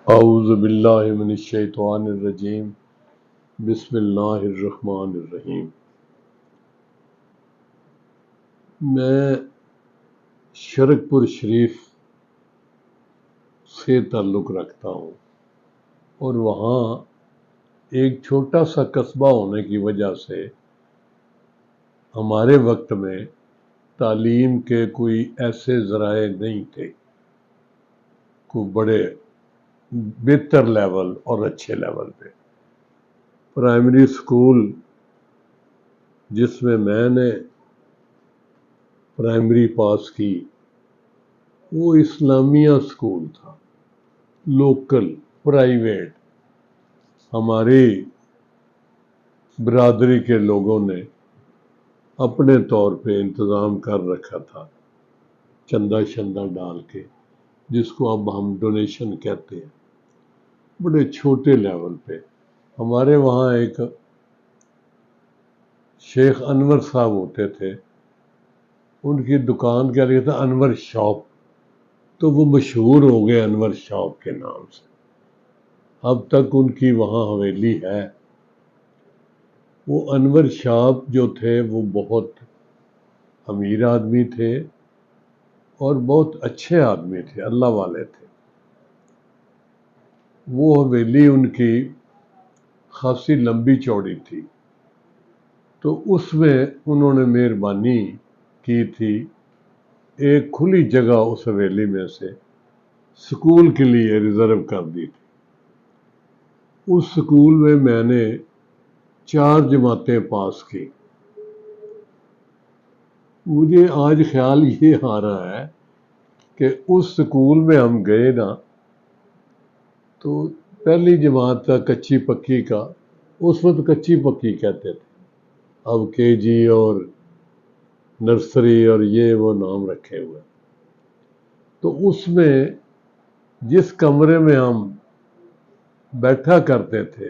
اعوذ باللہ من الشیطان الرجیم بسم اللہ الرحمن الرحیم۔ میں شرک پور شریف سے تعلق رکھتا ہوں اور وہاں ایک چھوٹا سا قصبہ ہونے کی وجہ سے ہمارے وقت میں تعلیم کے کوئی ایسے ذرائع نہیں تھے، کوئی بڑے بہتر لیول اور اچھے لیول پہ۔ پرائمری اسکول جس میں نے پرائمری پاس کی وہ اسلامیہ اسکول تھا، لوکل پرائیویٹ۔ ہماری برادری کے لوگوں نے اپنے طور پہ انتظام کر رکھا تھا، چندہ شندہ ڈال کے، جس کو اب ہم ڈونیشن کہتے ہیں، بڑے چھوٹے لیول پہ۔ ہمارے وہاں ایک شیخ انور صاحب ہوتے تھے، ان کی دکان کیا لیا تھا، انور شاپ، تو وہ مشہور ہو گئے انور شاپ کے نام سے۔ اب تک ان کی وہاں حویلی ہے۔ وہ انور شاپ جو تھے وہ بہت امیر آدمی تھے اور بہت اچھے آدمی تھے، اللہ والے تھے۔ وہ حویلی ان کی خاصی لمبی چوڑی تھی، تو اس میں انہوں نے مہربانی کی تھی، ایک کھلی جگہ اس حویلی میں سے سکول کے لیے ریزرو کر دی تھی۔ اس سکول میں نے 4 جماعتیں پاس کی۔ مجھے آج خیال یہ آ رہا ہے کہ اس سکول میں ہم گئے نا، تو پہلی جماعت کا کچی پکی کا، اس وقت کچی پکی کہتے تھے، اب کے جی اور نرسری اور یہ وہ نام رکھے ہوئے۔ تو اس میں جس کمرے میں ہم بیٹھا کرتے تھے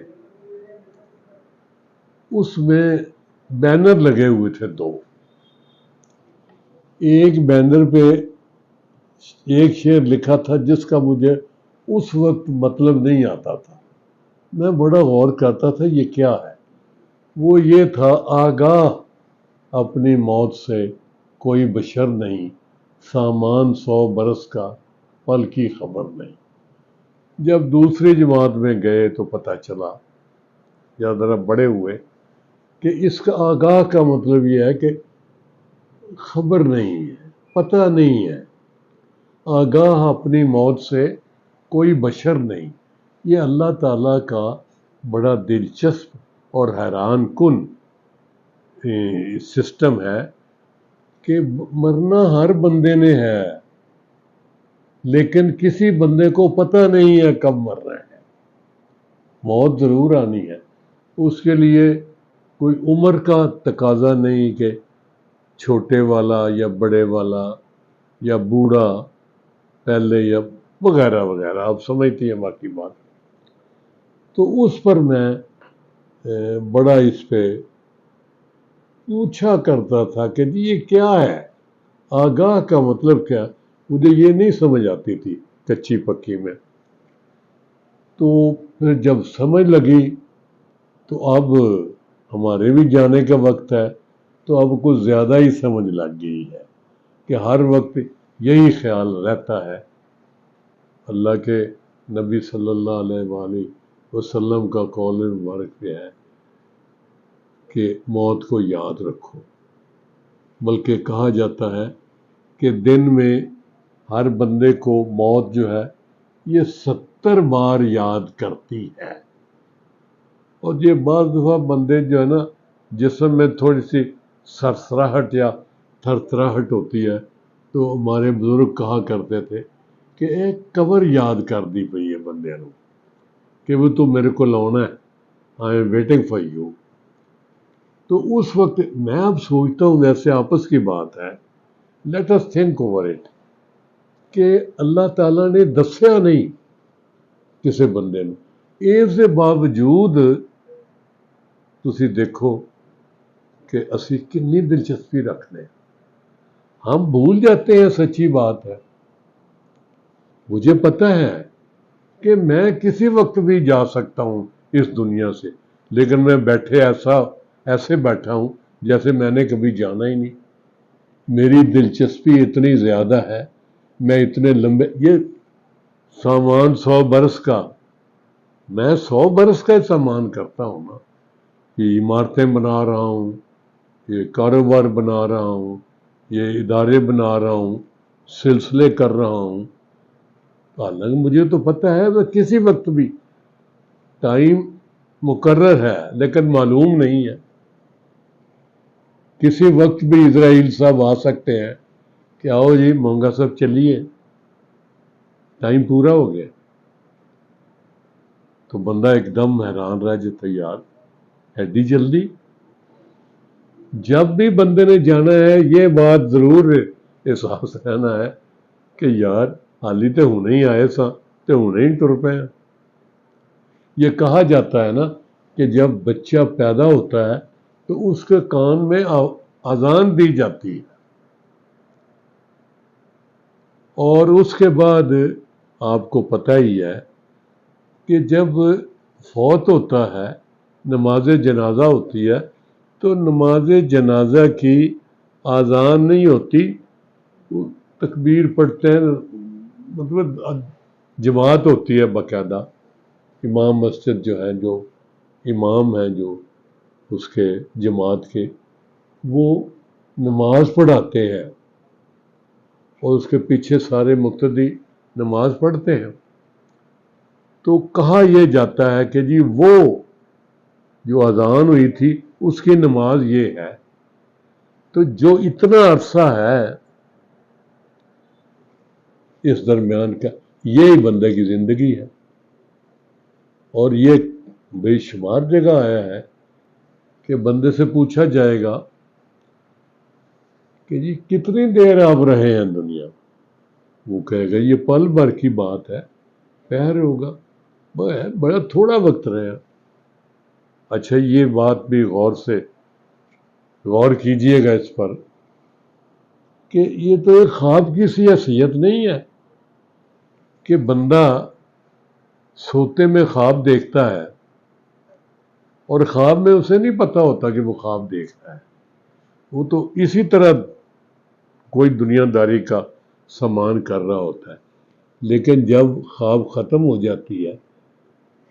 اس میں بینر لگے ہوئے تھے 2۔ ایک بینر پہ ایک شعر لکھا تھا جس کا مجھے اس وقت مطلب نہیں آتا تھا، میں بڑا غور کرتا تھا یہ کیا ہے۔ وہ یہ تھا، آگاہ اپنی موت سے کوئی بشر نہیں، سامان 100 برس کا پل کی خبر نہیں۔ جب دوسری جماعت میں گئے تو پتہ چلا، یا ذرا بڑے ہوئے، کہ اس کا آگاہ کا مطلب یہ ہے کہ خبر نہیں ہے، پتہ نہیں ہے۔ آگاہ اپنی موت سے کوئی بشر نہیں، یہ اللہ تعالیٰ کا بڑا دلچسپ اور حیران کن سسٹم ہے کہ مرنا ہر بندے نے ہے، لیکن کسی بندے کو پتہ نہیں ہے کب مر رہے ہیں۔ موت ضرور آنی ہے، اس کے لیے کوئی عمر کا تقاضا نہیں کہ چھوٹے والا یا بڑے والا یا بوڑھا پہلے یا وغیرہ وغیرہ، آپ سمجھتی ہیں باقی بات۔ تو اس پر میں بڑا اس پہ پوچھا کرتا تھا کہ یہ کیا ہے، آگاہ کا مطلب کیا؟ مجھے یہ نہیں سمجھ آتی تھی کچی پکی میں۔ تو پھر جب سمجھ لگی تو اب ہمارے بھی جانے کا وقت ہے، تو اب کچھ زیادہ ہی سمجھ لگ گئی ہے کہ ہر وقت یہی خیال رہتا ہے۔ اللہ کے نبی صلی اللہ علیہ وآلہ وسلم کا قول مبارک پہ ہے کہ موت کو یاد رکھو، بلکہ کہا جاتا ہے کہ دن میں ہر بندے کو موت جو ہے یہ 70 بار یاد کرتی ہے۔ اور یہ بعض دفعہ بندے جو ہے نا، جسم میں تھوڑی سی سرسراہٹ یا تھرتھراہٹ ہوتی ہے، تو ہمارے بزرگ کہا کرتے تھے کہ ایک کور یاد کر دی پئی ہے بندے نو کہ وہ تو میرے کو لانا ہے، I am waiting for you. تو اس وقت میں اب سوچتا ہوں، ویسے آپس کی بات ہے، let us think over it, کہ اللہ تعالیٰ نے دسیا نہیں کسی بندے نو، اس کے باوجود تسی دیکھو کہ اسی کنی دلچسپی رکھتے ہیں۔ ہم بھول جاتے ہیں، سچی بات ہے۔ مجھے پتہ ہے کہ میں کسی وقت بھی جا سکتا ہوں اس دنیا سے، لیکن میں ایسے بیٹھا ہوں جیسے میں نے کبھی جانا ہی نہیں. میری دلچسپی اتنی زیادہ ہے، میں اتنے لمبے، یہ سامان 100 برس کا، میں 100 برس کا سامان کرتا ہوں نا. یہ عمارتیں بنا رہا ہوں، یہ کاروبار بنا رہا ہوں، یہ ادارے بنا رہا ہوں، سلسلے کر رہا ہوں. حالانکہ مجھے تو پتہ ہے میں کسی وقت بھی، ٹائم مقرر ہے لیکن معلوم نہیں ہے، کسی وقت بھی اسرائیل صاحب آ سکتے ہیں کہ آؤ جی مونگا صاحب چلیے، ٹائم پورا ہو گیا. تو بندہ ایک دم حیران رہ جاتا، یار ایڈی جلدی. جب بھی بندے نے جانا ہے یہ بات ضرور احساس رہنا ہے کہ یار حالی تے ہونے ہی آئے سا تے ہونے ہی ٹر پے ہیں. یہ کہا جاتا ہے نا کہ جب بچہ پیدا ہوتا ہے تو اس کے کان میں اذان دی جاتی ہے، اور اس کے بعد آپ کو پتہ ہی ہے کہ جب فوت ہوتا ہے، نماز جنازہ ہوتی ہے، تو نماز جنازہ کی اذان نہیں ہوتی، وہ تکبیر پڑھتے ہیں، مطلب جماعت ہوتی ہے باقاعدہ. امام مسجد جو ہے، جو امام ہیں جو اس کے جماعت کے، وہ نماز پڑھاتے ہیں اور اس کے پیچھے سارے مقتدی نماز پڑھتے ہیں. تو کہا یہ جاتا ہے کہ جی وہ جو اذان ہوئی تھی اس کی نماز یہ ہے. تو جو اتنا عرصہ ہے اس درمیان کا، یہی بندے کی زندگی ہے. اور یہ بے شمار جگہ آیا ہے کہ بندے سے پوچھا جائے گا کہ جی کتنی دیر آپ رہے ہیں دنیا، وہ کہے گا یہ پل بھر کی بات ہے، پہر ہوگا بڑا تھوڑا وقت رہا. اچھا یہ بات بھی غور کیجئے گا اس پر کہ یہ تو ایک خواب کی سی حیثیت نہیں ہے کہ بندہ سوتے میں خواب دیکھتا ہے اور خواب میں اسے نہیں پتا ہوتا کہ وہ خواب دیکھتا ہے. وہ تو اسی طرح کوئی دنیا داری کا سامان کر رہا ہوتا ہے. لیکن جب خواب ختم ہو جاتی ہے،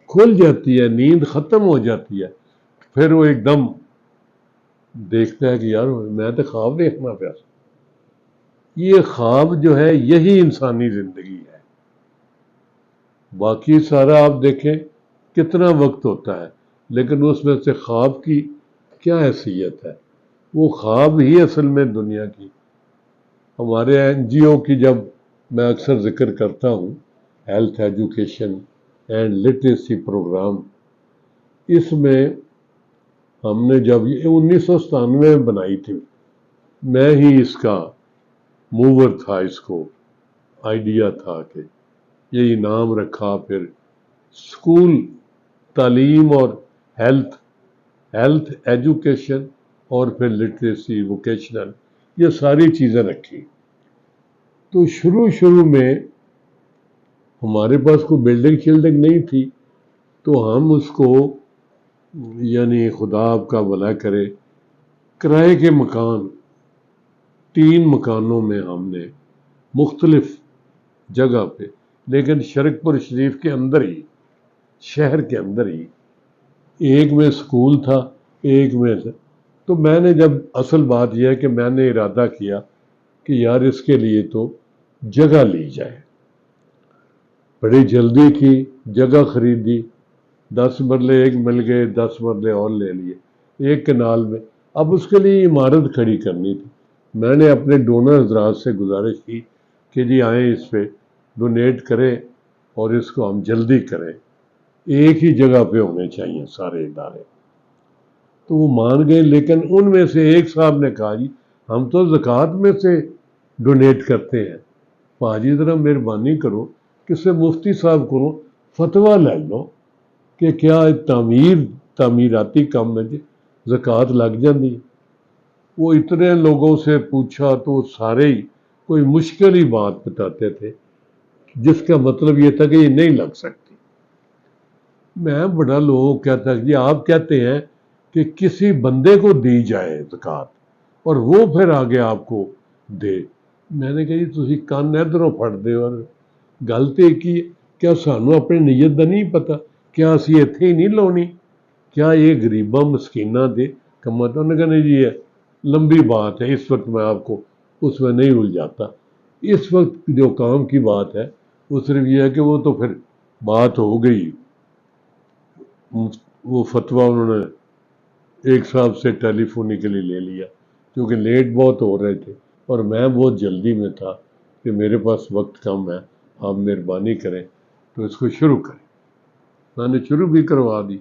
کھل جاتی ہے، نیند ختم ہو جاتی ہے، پھر وہ ایک دم دیکھتا ہے کہ یار میں تو خواب دیکھنا پیا. یہ خواب جو ہے یہی انسانی زندگی ہے. باقی سارا آپ دیکھیں کتنا وقت ہوتا ہے، لیکن اس میں سے خواب کی کیا حیثیت ہے؟ وہ خواب ہی اصل میں دنیا کی. ہمارے NGO کی جب میں اکثر ذکر کرتا ہوں، health education and literacy programme, اس میں ہم نے جب یہ 1997 میں بنائی تھی، میں ہی اس کا موور تھا، اس کو آئیڈیا تھا کہ یہ انعام رکھا. پھر اسکول تعلیم اور ہیلتھ ایجوکیشن اور پھر لٹریسی ووکیشنل، یہ ساری چیزیں رکھی. تو شروع میں ہمارے پاس کوئی بلڈنگ نہیں تھی، تو ہم اس کو، یعنی خدا آپ کا بھلا کرے، کرائے کے مکان 3 مکانوں میں ہم نے مختلف جگہ پہ، لیکن شرک پور شریف کے اندر ہی، شہر کے اندر ہی، ایک میں اسکول تھا، ایک میں. تو میں نے جب، اصل بات یہ ہے کہ میں نے ارادہ کیا کہ یار اس کے لیے تو جگہ لی جائے. بڑی جلدی کی جگہ خریدی، 10 مرلے ایک مل گئے، 10 مرلے اور لے لیے ایک کنال میں. اب اس کے لیے عمارت کھڑی کرنی تھی. میں نے اپنے ڈونر حضرات سے گزارش کی کہ جی آئیں اس پہ ڈونیٹ کریں اور اس کو ہم جلدی کریں، ایک ہی جگہ پہ ہونے چاہیے سارے ادارے. تو وہ مان گئے، لیکن ان میں سے ایک صاحب نے کہا جی ہم تو زکوٰۃ میں سے ڈونیٹ کرتے ہیں. پاجی ذرا مہربانی کرو، کسی مفتی صاحب کو فتویٰ لے لو کہ کیا تعمیراتی کام میں زکوٰۃ لگ جاتی. وہ اتنے لوگوں سے پوچھا تو سارے ہی کوئی مشکل ہی بات بتاتے تھے، جس کا مطلب یہ تھا کہ یہ نہیں لگ سکتی. میں بڑا لوگ کہتا کہ آپ کہتے ہیں کہ کسی بندے کو دی جائے زکوٰۃ اور وہ پھر آگے آپ کو دے. میں نے کہا جی تسی کان ادھروں پھڑ دے اور گل تے کی کیا سانوں اپنی نیت دا نہیں پتا کیا اسی اتھے ہی نہیں لونی کیا یہ غریباں مسکیناں دے کماں تو انہوں نے کہا نہیں جی ہے لمبی بات ہے اس وقت میں آپ کو اس میں نہیں الجھاتا. اس وقت جو کام کی بات ہے وہ صرف یہ ہے کہ وہ تو پھر بات ہو گئی. وہ فتویٰ انہوں نے ایک صاحب سے ٹیلی فونی کے لیے لے لیا کیونکہ لیٹ بہت ہو رہے تھے اور میں بہت جلدی میں تھا کہ میرے پاس وقت کم ہے آپ مہربانی کریں تو اس کو شروع کریں. میں نے شروع بھی کروا دی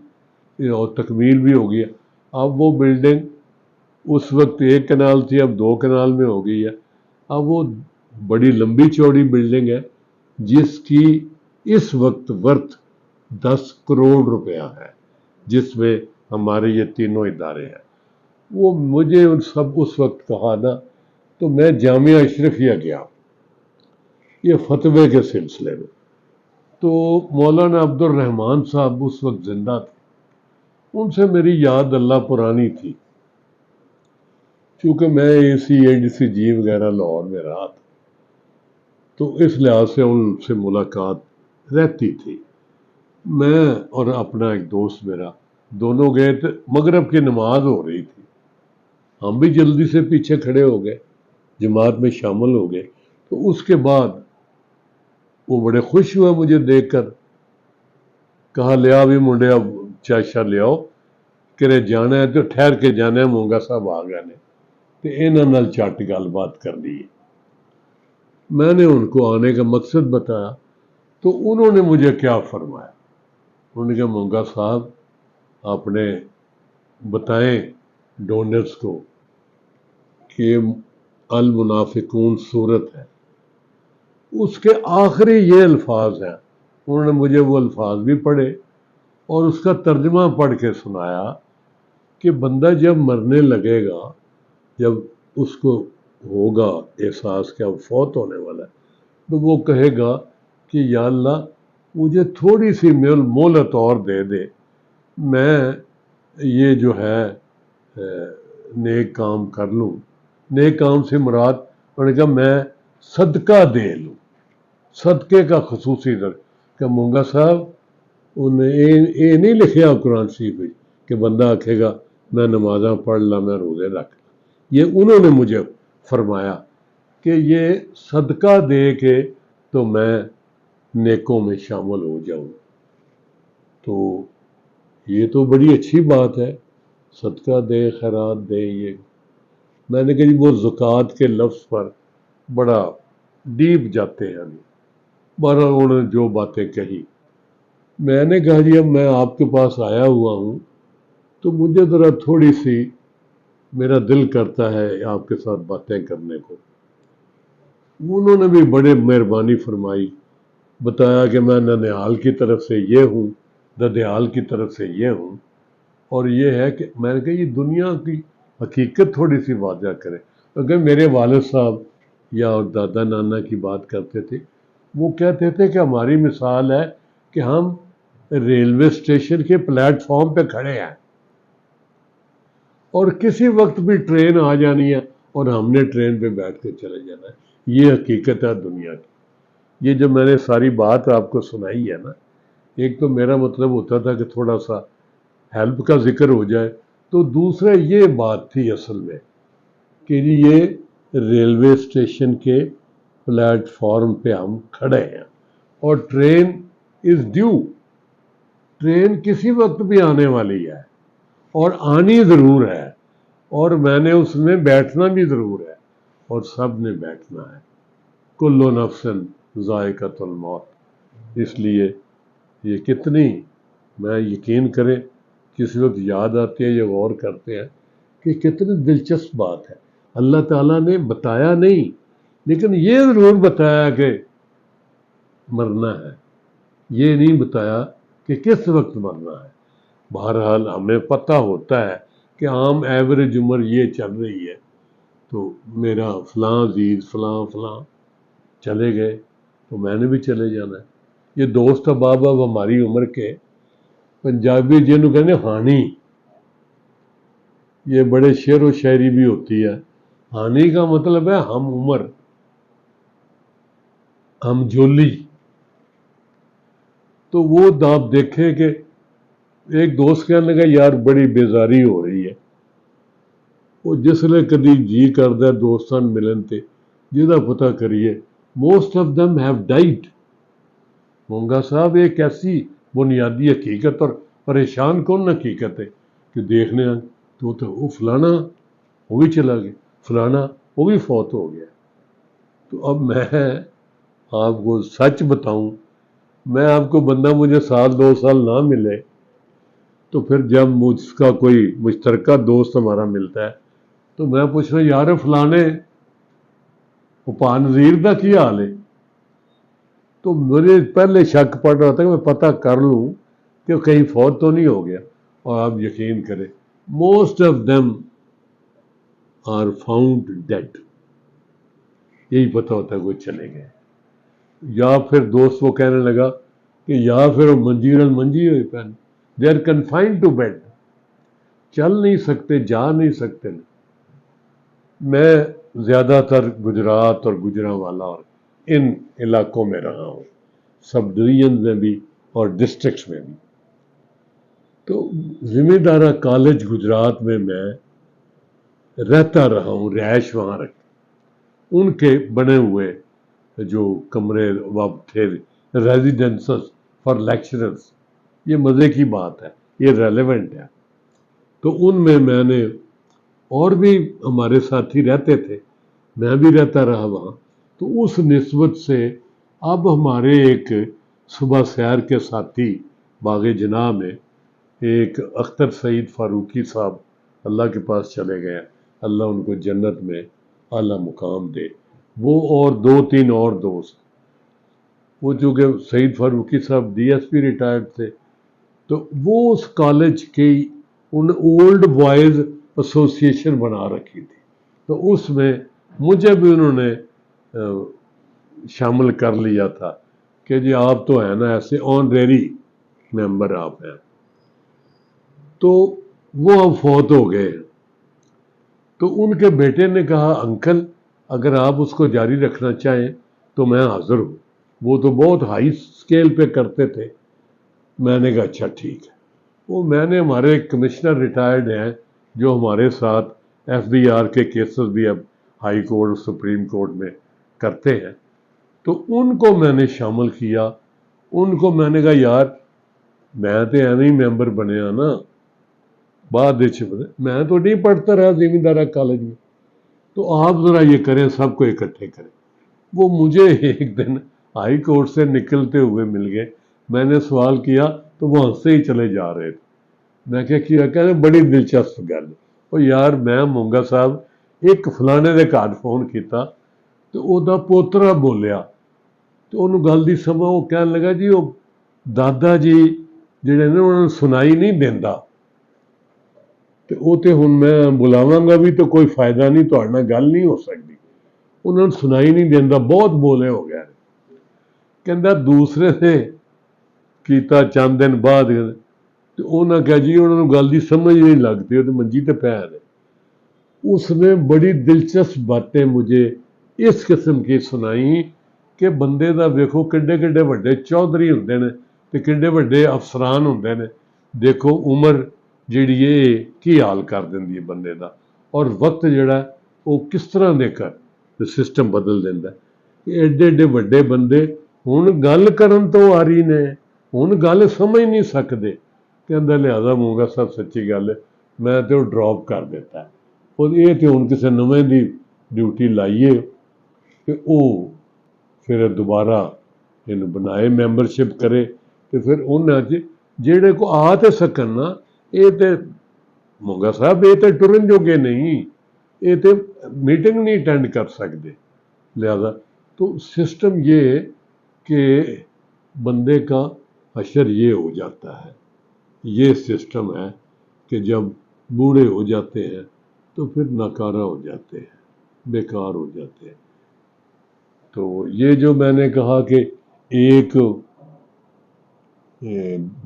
اور تکمیل بھی ہو گیا. اب وہ بلڈنگ اس وقت 1 کنال تھی اب 2 کنال میں ہو گئی ہے. اب وہ بڑی لمبی چوڑی بلڈنگ ہے جس کی اس وقت ورتھ 10 کروڑ روپیہ ہے جس میں ہمارے یہ تینوں ادارے ہیں. وہ مجھے سب اس وقت کہا نا تو میں جامعہ اشرفیہ گیا یہ فتوے کے سلسلے میں. تو مولانا عبد الرحمان صاحب اس وقت زندہ تھے. ان سے میری یاد اللہ پرانی تھی چونکہ میں ACADCG وغیرہ لاہور میں رہا تھا تو اس لحاظ سے ان سے ملاقات رہتی تھی. میں اور اپنا ایک دوست میرا دونوں گئے تھے. مغرب کی نماز ہو رہی تھی ہم بھی جلدی سے پیچھے کھڑے ہو گئے جماعت میں شامل ہو گئے. تو اس کے بعد وہ بڑے خوش ہوئے مجھے دیکھ کر کہا لیا بھی منڈے اب چاشا لے آؤ کہ جانا ہے تو ٹھہر کے جانا ہے مونگا صاحب آ گئے نے تو انہاں نال چٹ گل بات کر لی. میں نے ان کو آنے کا مقصد بتایا تو انہوں نے مجھے کیا فرمایا. انہوں نے کہا مونگا صاحب آپ نے بتائیں ڈونرز کو کہ المنافقون صورت ہے اس کے آخری یہ الفاظ ہیں. انہوں نے مجھے وہ الفاظ بھی پڑھے اور اس کا ترجمہ پڑھ کے سنایا کہ بندہ جب مرنے لگے گا جب اس کو ہوگا احساس کہ اب فوت ہونے والا ہے تو وہ کہے گا کہ یا اللہ مجھے تھوڑی سی مہلت اور دے دے میں یہ جو ہے نیک کام کر لوں. نیک کام سے مراد انہوں نے کہا میں صدقہ دے لوں صدقے کا خصوصی درد کہ مونگا صاحب انہیں یہ نہیں لکھیا قرآن شریف میں کہ بندہ آکھے گا میں نمازاں پڑھ لا میں روزے رکھ لا. یہ انہوں نے مجھے فرمایا کہ یہ صدقہ دے کے تو میں نیکوں میں شامل ہو جاؤں. تو یہ تو بڑی اچھی بات ہے صدقہ دے خیرات دے. یہ میں نے کہا جی وہ زکوٰۃ کے لفظ پر بڑا ڈیپ جاتے ہیں. بہرحال انہوں نے جو باتیں کہی میں نے کہا جی اب میں آپ کے پاس آیا ہوا ہوں تو مجھے ذرا تھوڑی سی میرا دل کرتا ہے آپ کے ساتھ باتیں کرنے کو. انہوں نے بھی بڑے مہربانی فرمائی بتایا کہ میں ننیال کی طرف سے یہ ہوں ددیال کی طرف سے یہ ہوں اور یہ ہے کہ میں نے کہا یہ دنیا کی حقیقت تھوڑی سی واضح کرے. اگر میرے والد صاحب یا دادا نانا کی بات کرتے تھے وہ کہتے تھے کہ ہماری مثال ہے کہ ہم ریلوے اسٹیشن کے پلیٹ فارم پہ کھڑے ہیں اور کسی وقت بھی ٹرین آ جانی ہے اور ہم نے ٹرین پہ بیٹھ کے چلے جانا ہے. یہ حقیقت ہے دنیا کی. یہ جو میں نے ساری بات آپ کو سنائی ہے نا ایک تو میرا مطلب ہوتا تھا کہ تھوڑا سا ہیلپ کا ذکر ہو جائے تو دوسرا یہ بات تھی اصل میں کہ یہ ریلوے اسٹیشن کے پلیٹ فارم پہ ہم کھڑے ہیں اور ٹرین از ڈیو. ٹرین کسی وقت بھی آنے والی ہے اور آنی ضرور ہے اور میں نے اس میں بیٹھنا بھی ضرور ہے اور سب نے بیٹھنا ہے. کل نفس ذائقۃ الموت. اس لیے یہ کتنی میں یقین کریں کسی وقت یاد آتی ہے یہ غور کرتے ہیں کہ کتنی دلچسپ بات ہے. اللہ تعالیٰ نے بتایا نہیں لیکن یہ ضرور بتایا کہ مرنا ہے. یہ نہیں بتایا کہ کس وقت مرنا ہے. بہرحال ہمیں پتہ ہوتا ہے کہ عام ایوریج عمر یہ چل رہی ہے تو میرا فلاں عزیز فلاں فلاں چلے گئے تو میں نے بھی چلے جانا ہے. یہ دوست احباب اب ہماری عمر کے پنجابی جنہوں کہنے ہانی، یہ بڑے شعر و شاعری بھی ہوتی ہے. ہانی کا مطلب ہے ہم عمر، ہم جولی. تو وہ آپ دیکھیں کہ ایک دوست کہنے لگا یار بڑی بیزاری ہو رہی ہے. وہ جس نے کدی جی کردا دوستان ملن تے جہاں پتہ کریے most of them have died. Monga صاحب ایک ایسی بنیادی حقیقت اور پریشان کن حقیقت ہے کہ دیکھنے تو وہ فلانا وہ بھی چلا گیا، فلانا وہ بھی فوت ہو گیا. تو اب میں آپ کو سچ بتاؤں، میں آپ کو بندہ مجھے سال 2 سال نہ ملے تو پھر جب مجھ کا کوئی مشترکہ دوست ہمارا ملتا ہے تو میں پوچھ رہا ہوں یار فلانے وہ پانزیر کا کیا حال ہے. تو مجھے پہلے شک پڑ رہا تھا کہ میں پتہ کر لوں کہ کہیں فوت تو نہیں ہو گیا. اور آپ یقین کریں most of them are found dead. یہی پتہ ہوتا ہے وہ چلے گئے. یا پھر دوست وہ کہنے لگا کہ یا پھر وہ منجیر المنجی ہوئی پہن، they are confined to bed, چل نہیں سکتے، جا نہیں سکتے. میں زیادہ تر گجرات اور گجرانوالا اور ان علاقوں میں رہا ہوں، سب ڈویژن میں بھی اور ڈسٹرکٹس میں بھی. تو ذمہ دارہ کالج گجرات میں رہتا رہا ہوں، رہائش وہاں رکھ. ان کے بنے ہوئے جو کمرے وہاں تھے ریزیڈنسز فار لیکچررز، یہ مزے کی بات ہے، یہ ریلیونٹ ہے. تو ان میں نے اور بھی ہمارے ساتھی رہتے تھے، میں بھی رہتا رہا وہاں. تو اس نسبت سے اب ہمارے ایک صبح سیر کے ساتھی باغ جناح میں ایک اختر سعید فاروقی صاحب اللہ کے پاس چلے گئے، اللہ ان کو جنت میں اعلیٰ مقام دے. وہ اور 2-3 اور دوست، وہ چونکہ سعید فاروقی صاحب ڈی ایس پی ریٹائرڈ تھے تو وہ اس کالج کی ان اولڈ بوائز ایسوسیشن بنا رکھی تھی. تو اس میں مجھے بھی انہوں نے شامل کر لیا تھا کہ جی آپ تو ہیں نا ایسے آنریری ممبر آپ ہیں. تو وہ اب فوت ہو گئے. تو ان کے بیٹے نے کہا انکل اگر آپ اس کو جاری رکھنا چاہیں تو میں حاضر ہوں. وہ تو بہت ہائی سکیل پہ کرتے تھے. میں نے کہا اچھا ٹھیک ہے. وہ میں نے ہمارے کمشنر ریٹائرڈ ہیں جو ہمارے ساتھ ایف بی آر کے کیسز بھی اب ہائی کورٹ سپریم کورٹ میں کرتے ہیں، تو ان کو میں نے شامل کیا. ان کو میں نے کہا یار میں تو ایویں ہی ممبر بنیا نا، بعد میں تو نہیں پڑھتا رہا ذمہ دارہ کالج میں، تو آپ ذرا یہ کریں سب کو اکٹھے کریں. وہ مجھے ایک دن ہائی کورٹ سے نکلتے ہوئے مل گئے. میں نے سوال کیا تو وہ ہنستے ہی چلے جا رہے تھے. میں کیا کہتے بڑی دلچسپ گل. وہ یار میں مونگا صاحب ایک فلانے دے گھر فون کیتا تو وہ دا پوترا بولیا تو انہوں گل دی سمجھ. وہ کہنے لگا جی وہ دادا جی جڑے نے انہوں نے سنائی نہیں دینا تو وہ تو ہن میں بلاواں گا بھی تو کوئی فائدہ نہیں، تہاڈے نال گل نہیں ہو سکتی. انہوں نے سنائی نہیں دینا، بہت بولے ہو گیا. کہندا دوسرے نے کیتا چند دن بعد تو انہاں کہا جی انہوں نے گل دی سمجھ نہیں لگتی، وہ تو منجی تے پے نے. اس نے بڑی دلچسپ باتیں مجھے اس قسم کی سنائی کہ بندے دا ویکھو کڈے کڈے وڈے چودھری ہوندے نے تے کڈے وڈے افسران ہوندے نے. دیکھو عمر جیڑی ہے کی حال کر دیندی ہے بندے دا، اور وقت جڑا ہے وہ کس طرح دے کر سسٹم بدل دیندا ہے. ایڈے ایڈے وڈے بندے ہن گل کرن تو آ رہی نے، ہن گل سمجھ نہیں سکدے. کہندا لہذا مونگا صاحب سچی گل ہے میں تو ڈراپ کر دیتا ہے. اور یہ تو ہن کسے نویں دی ڈیوٹی لائیے کہ او پھر دوبارہ ان بنائے ممبرشپ کرے تو پھر انہاں جہے کو آ تے سکن نا، یہ تے مونگا صاحب یہ تے ٹرن جوگے نہیں، یہ تے میٹنگ نہیں اٹینڈ کر سکتے. لہذا تو سسٹم یہ کہ بندے کا حشر یہ ہو جاتا ہے، یہ سسٹم ہے کہ جب بوڑھے ہو جاتے ہیں تو پھر ناکارہ ہو جاتے ہیں، بیکار ہو جاتے ہیں. تو یہ جو میں نے کہا کہ ایک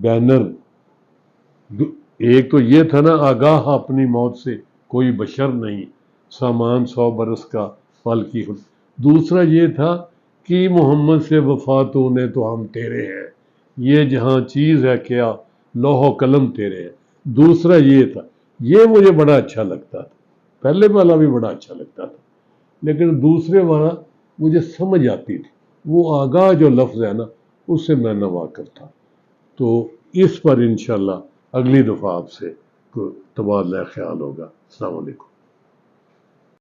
بینر ایک تو یہ تھا نا آگاہ اپنی موت سے کوئی بشر نہیں، سامان 100 برس کا پل کی خود. دوسرا یہ تھا کہ محمد سے وفا تو نے تو ہم تیرے ہیں، یہ جہاں چیز ہے کیا لوح و قلم تیرے ہیں. دوسرا یہ تھا، یہ مجھے بڑا اچھا لگتا تھا. پہلے والا بھی بڑا اچھا لگتا تھا، لیکن دوسرے والا مجھے سمجھ آتی تھی. وہ آگاہ جو لفظ ہے نا، اس سے میں ناواقف تھا. تو اس پر انشاءاللہ اگلی دفعہ آپ سے تبادلہ خیال ہوگا. السلام علیکم.